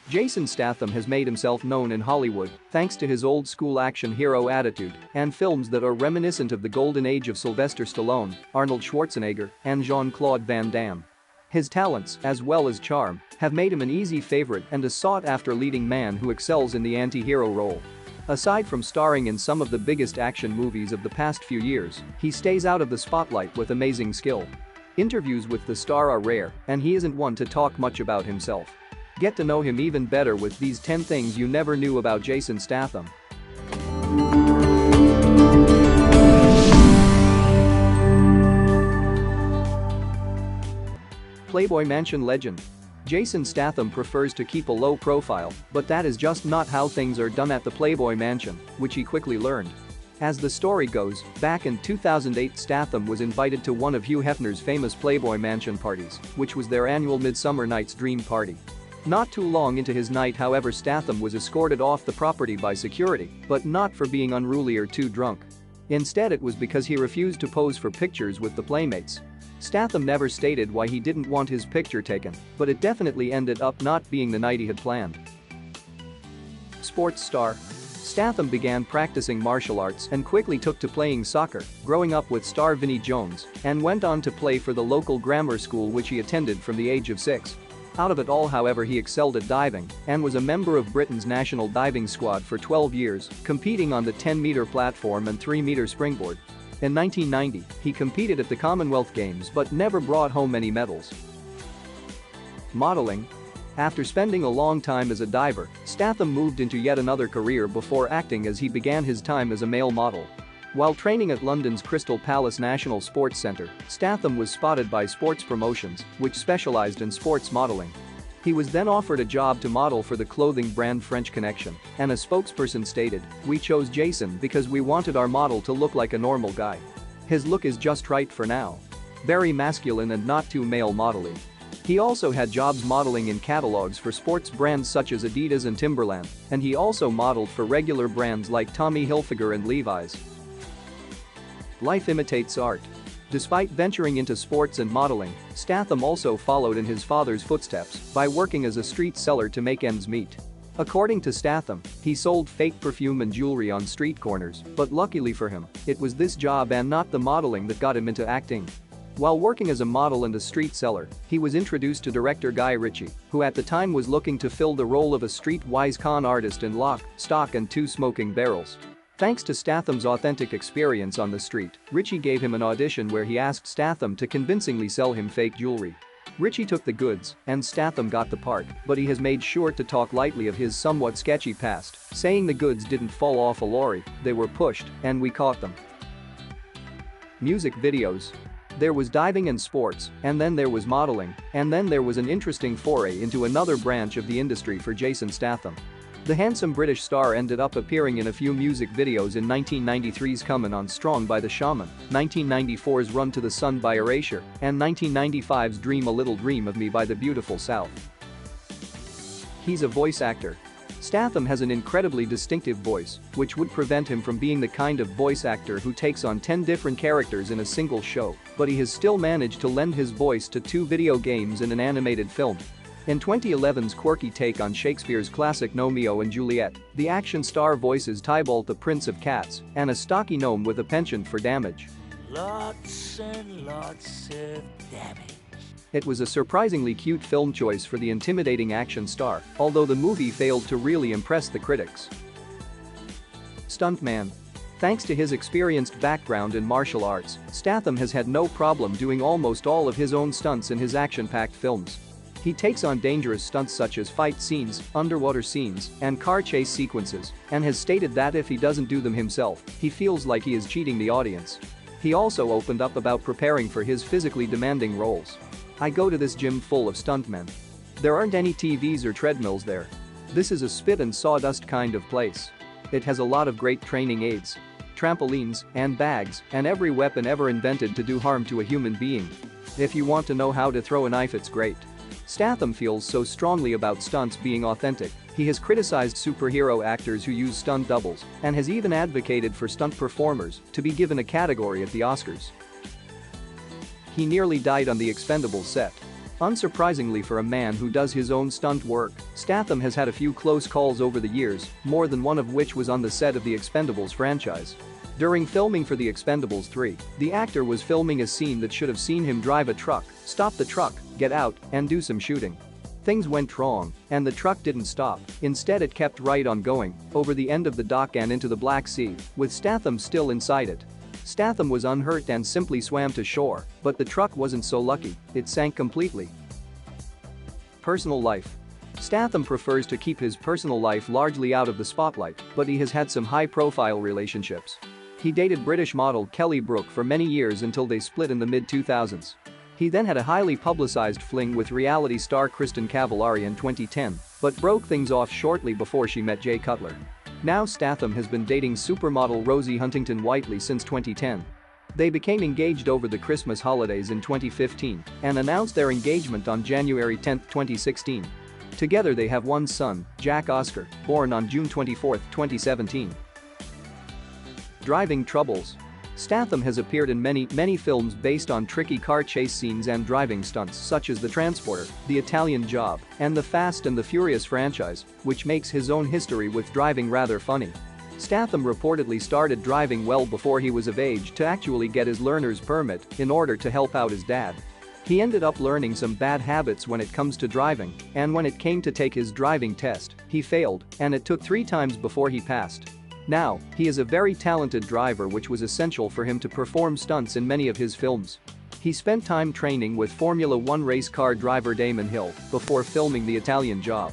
Jason Statham has made himself known in Hollywood thanks to his old-school action hero attitude and films that are reminiscent of the golden age of Sylvester Stallone, Arnold Schwarzenegger, and Jean-Claude Van Damme. His talents, as well as charm, have made him an easy favorite and a sought-after leading man who excels in the anti-hero role. Aside from starring in some of the biggest action movies of the past few years, he stays out of the spotlight with amazing skill. Interviews with the star are rare, and he isn't one to talk much about himself. Get to know him even better with these 10 things you never knew about Jason Statham. Playboy Mansion legend. Jason Statham prefers to keep a low profile, but that is just not how things are done at the Playboy Mansion, which he quickly learned. As the story goes, back in 2008 Statham was invited to one of Hugh Hefner's famous Playboy Mansion parties, which was their annual Midsummer Night's Dream party. Not too long into his night, however, Statham was escorted off the property by security, but not for being unruly or too drunk. Instead, it was because he refused to pose for pictures with the Playmates. Statham never stated why he didn't want his picture taken, but it definitely ended up not being the night he had planned. Sports star. Statham began practicing martial arts and quickly took to playing soccer, growing up with star Vinnie Jones, and went on to play for the local grammar school which he attended from the age of 6. Out of it all, however, he excelled at diving and was a member of Britain's national diving squad for 12 years, competing on the 10-meter platform and 3-meter springboard. In 1990, he competed at the Commonwealth Games but never brought home any medals. Modeling. After spending a long time as a diver, Statham moved into yet another career before acting as he began his time as a male model. While training at London's Crystal Palace National Sports Centre, Statham was spotted by Sports Promotions, which specialized in sports modeling. He was then offered a job to model for the clothing brand French Connection, and a spokesperson stated, "We chose Jason because we wanted our model to look like a normal guy. His look is just right for now. Very masculine and not too male modelly." He also had jobs modeling in catalogs for sports brands such as Adidas and Timberland, and he also modeled for regular brands like Tommy Hilfiger and Levi's. Life imitates art. Despite venturing into sports and modeling, Statham also followed in his father's footsteps by working as a street seller to make ends meet. According to Statham, he sold fake perfume and jewelry on street corners, but luckily for him, it was this job and not the modeling that got him into acting. While working as a model and a street seller, he was introduced to director Guy Ritchie, who at the time was looking to fill the role of a streetwise con artist in Lock, Stock and Two Smoking Barrels. Thanks to Statham's authentic experience on the street, Ritchie gave him an audition where he asked Statham to convincingly sell him fake jewelry. Ritchie took the goods, and Statham got the part, but he has made sure to talk lightly of his somewhat sketchy past, saying the goods didn't fall off a lorry, they were pushed, and we caught them. Music videos. There was diving and sports, and then there was modeling, and then there was an interesting foray into another branch of the industry for Jason Statham. The handsome British star ended up appearing in a few music videos in 1993's Comin' On Strong by The Shaman, 1994's Run to the Sun by Erasure, and 1995's Dream a Little Dream of Me by The Beautiful South. He's a voice actor. Statham has an incredibly distinctive voice, which would prevent him from being the kind of voice actor who takes on 10 different characters in a single show, but he has still managed to lend his voice to 2 video games and an animated film. In 2011's quirky take on Shakespeare's classic Romeo and Juliet, the action star voices Tybalt the Prince of Cats and a stocky gnome with a penchant for damage. Lots and lots of damage. It was a surprisingly cute film choice for the intimidating action star, although the movie failed to really impress the critics. Stuntman. Thanks to his experienced background in martial arts, Statham has had no problem doing almost all of his own stunts in his action-packed films. He takes on dangerous stunts such as fight scenes, underwater scenes, and car chase sequences, and has stated that if he doesn't do them himself, he feels like he is cheating the audience. He also opened up about preparing for his physically demanding roles. "I go to this gym full of stuntmen. There aren't any TVs or treadmills there. This is a spit and sawdust kind of place. It has a lot of great training aids, trampolines, and bags, and every weapon ever invented to do harm to a human being. If you want to know how to throw a knife, it's great." Statham feels so strongly about stunts being authentic, he has criticized superhero actors who use stunt doubles and has even advocated for stunt performers to be given a category at the Oscars. He nearly died on the Expendables set. Unsurprisingly for a man who does his own stunt work, Statham has had a few close calls over the years, more than one of which was on the set of the Expendables franchise. During filming for The Expendables 3, the actor was filming a scene that should have seen him drive a truck, stop the truck, get out, and do some shooting. Things went wrong, and the truck didn't stop. Instead, it kept right on going, over the end of the dock and into the Black Sea, with Statham still inside it. Statham was unhurt and simply swam to shore, but the truck wasn't so lucky, it sank completely. Personal life. Statham prefers to keep his personal life largely out of the spotlight, but he has had some high-profile relationships. He dated British model Kelly Brook for many years until they split in the mid-2000s. He then had a highly publicized fling with reality star Kristen Cavallari in 2010, but broke things off shortly before she met Jay Cutler. Now Statham has been dating supermodel Rosie Huntington-Whiteley since 2010. They became engaged over the Christmas holidays in 2015 and announced their engagement on January 10, 2016. Together they have one son, Jack Oscar, born on June 24, 2017. Driving troubles. Statham has appeared in many films based on tricky car chase scenes and driving stunts such as The Transporter, The Italian Job, and the Fast and the Furious franchise, which makes his own history with driving rather funny. Statham reportedly started driving well before he was of age to actually get his learner's permit in order to help out his dad. He ended up learning some bad habits when it comes to driving, and when it came to take his driving test, he failed, and it took 3 times before he passed. Now, he is a very talented driver, which was essential for him to perform stunts in many of his films. He spent time training with Formula One race car driver Damon Hill before filming The Italian Job.